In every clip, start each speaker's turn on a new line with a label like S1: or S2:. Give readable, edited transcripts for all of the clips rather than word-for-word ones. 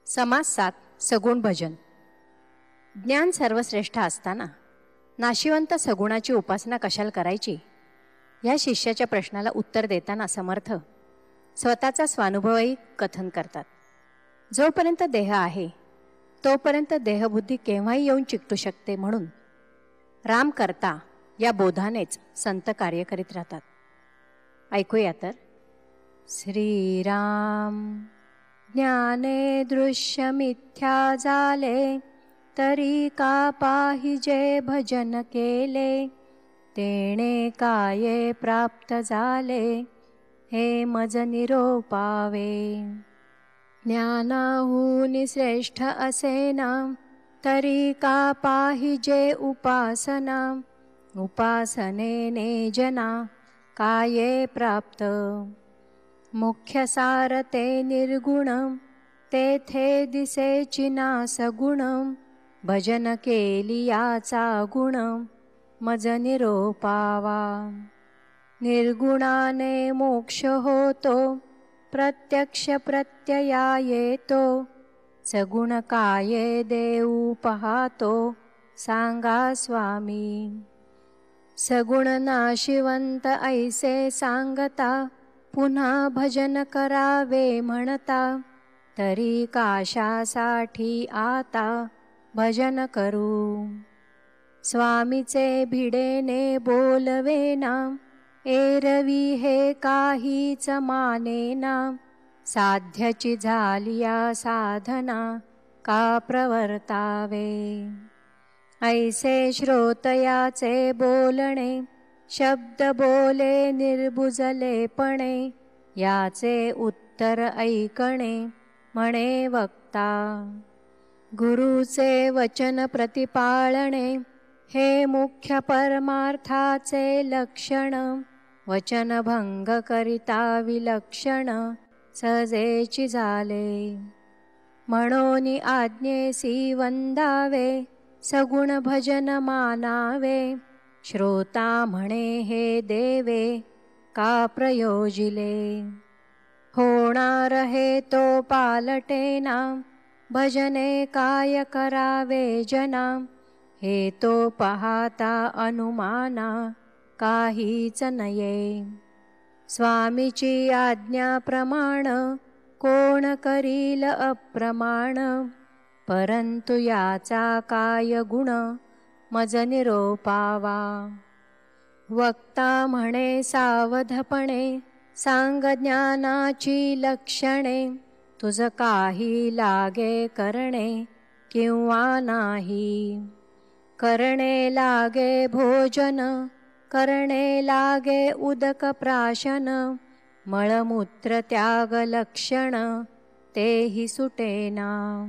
S1: समास 7 सगुण भजन. ज्ञान सर्वश्रेष्ठ असताना नाशिवंत सगुणाची उपासना कशाला करायची, या शिष्याच्या प्रश्नाला उत्तर देताना समर्थ स्वतःचा स्वानुभवही कथन करतात. जोपर्यंत देह आहे तोपर्यंत देहबुद्धी केव्हाही येऊन चिकटू शकते, म्हणून राम करता या बोधानेच संत कार्य करीत राहतात. ऐकूया तर. श्रीराम ज्ञाने दृश्य मिथ्या झाले, तरी का पाहिजे भजन केले. तेणे काये प्राप्त झाले, हे मज निरोपावे. ज्ञानाहून श्रेष्ठ असेना, तरी का पाहिजे उपासना. उपासनेने जना काये प्राप्त. मुख्य सारते निर्गुण, तेथे दिसेची ना सगुण. भजन केली याचा गुण, मज निरोपावा. निर्गुणाने मोक्ष होतो, प्रत्यक्ष प्रत्यया येतो. सगुण काये देऊ पाहतो, सांगा स्वामी. सगुण नाशिवंत ऐसे सांगता, पुन्हा भजन करावे म्हणता. तरी काशासाठी आता भजन करू. स्वामीचे भिडेने बोलवेना, एरवी हे काहीच मानेना. साध्याची झालिया साधना, का प्रवर्तावे. ऐसे श्रोतयाचे बोलणे, शब्द बोले निर्बुजलेपणे. याचे उत्तर ऐकणे, म्हणे वक्ता. गुरुचे वचन प्रतिपाळणे, हे मुख्य परमार्थाचे लक्षण. वचनभंग करिता विलक्षण, सहजेची झाले. म्हणून आज्ञेसी वंदावे, सगुण भजन मानावे. श्रोता म्हणे हे देवे, का प्रयोजिले. होणार हे तो पालटेना, भजने काय करावे जना. हे तो पाहता अनुमाना, काहीच नये. स्वामीची आज्ञा प्रमाण, कोण करील अप्रमाण. परंतु याचा काय गुण, मज निरोपावा. वक्ता म्हणे सावधपणे, सांग ज्ञानाची लक्षणे. तुझ काही लागे करणे, किंवा नाही. करणे लागे भोजन, करणे लागे उदक प्राशन. मळमूत्र त्याग लक्षण, तेही सुटेना.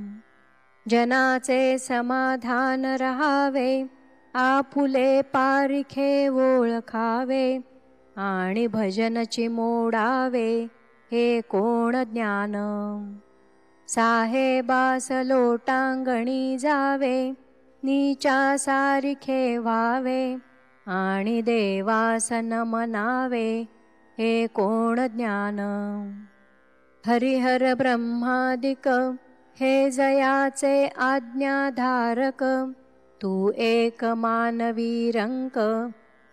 S1: जनाचे समाधान रहावे, आपुले पारिखे ओळखावे. आणि भजनची मोडावे, हे कोण ज्ञान. साहेबास लोटांगणी जावे, नीचा सारिखे व्हावे. आणि देवास नमनावे, हे कोण ज्ञान. हरिहर ब्रह्मादिक, हे जयाचे आज्ञाधारक. तू एक मानवी रंक,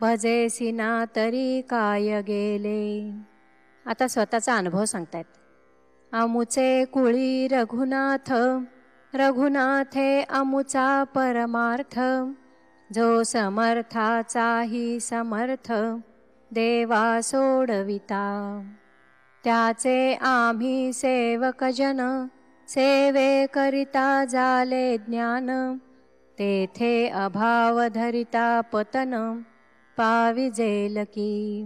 S1: भजेसी ना तरी काय गेले. आता स्वतःचा अनुभव सांगतायत. अमुचे कुळी रघुनाथ, रघुनाथे अमुचा परमार्थ. जो समर्थाचाही समर्थ, देवा सोडविता. त्याचे आम्ही सेवक जन, सेवे करिता झाले ज्ञान. तेथे अभाव धरिता पतन, पाविजेल की.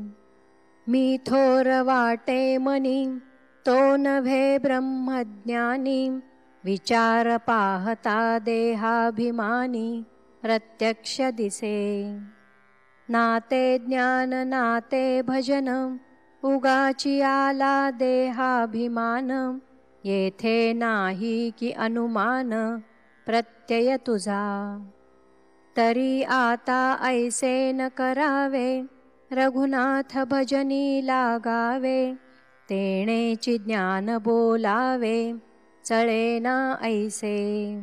S1: मी थोर वाटे मनी, तो नव्हे ब्रह्मज्ञानी. विचार पाहता देहाभिमानी, प्रत्यक्ष दिसे. नाते ज्ञान नाते भजन, उगाची आला देहाभिमान. येथे नाही की अनुमान, प्रत्यय तुझा. तरी आता ऐसे न करावे, रघुनाथ भजनी लागावे. तेणेची ज्ञान बोलावे, चळेना ऐसे.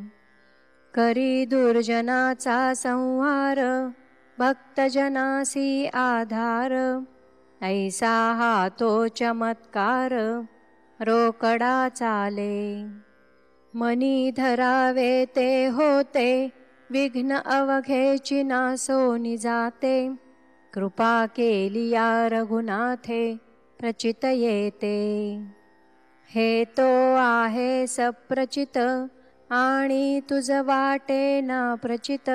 S1: करी दुर्जनाचा संहार, भक्तजनासी आधार. ऐसा हा तो चमत्कार, रोकडा चाले. मनी धरावे ते होते, विघ्न अवघेची नासोनी जाते. कृपा केली या रघुनाथे, प्रचित येते. हे तो आहे सप्रचित, आणि तुझ वाटे ना प्रचित.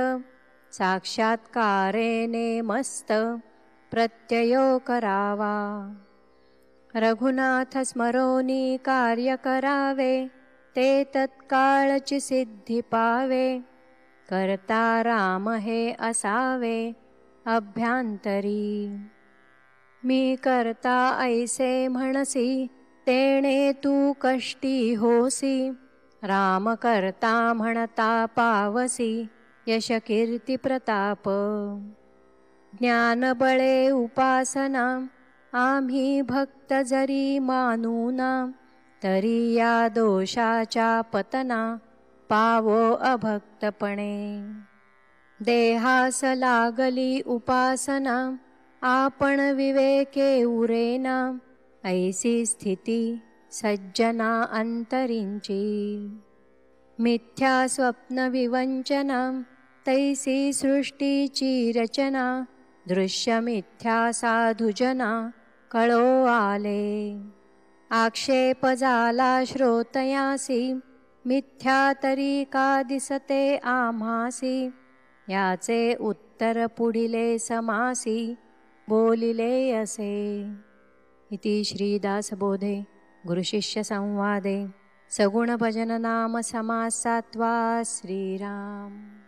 S1: साक्षात्कारेने मस्त, प्रत्ययो करावा. रघुनाथ स्मरोनी कार्य करावे, ते तत्काळची सिद्धी पावे. करता राम हे असावे, अभ्यांतरी. मी करता ऐसे म्हणसी, तेणे तू कष्टी होसी. राम करता म्हणता पावसी, यश कीर्ती प्रताप. ज्ञानबळे उपासना, आम्ही भक्त जरी मानूना. तरी या दोषाच्या पतना, पावो अभक्तपणे. देहास लागली उपासना, आपण विवेके उरेना. ऐसी स्थिती सज्जना अंतरींची. मिथ्या स्वप्न विवंचना, तैसी सृष्टीची रचना. दृश्य मिथ्या साधुजना, कळो आले. आक्षेप झाला श्रोतयासी, मिथ्या तरी का दिसते आम्हासी. याचे उत्तर पुढिले समासी, बोलिले असे. इति श्रीदासबोधे गुरुशिष्य संवादे सगुण भजन नाम समास 7वा. श्रीराम.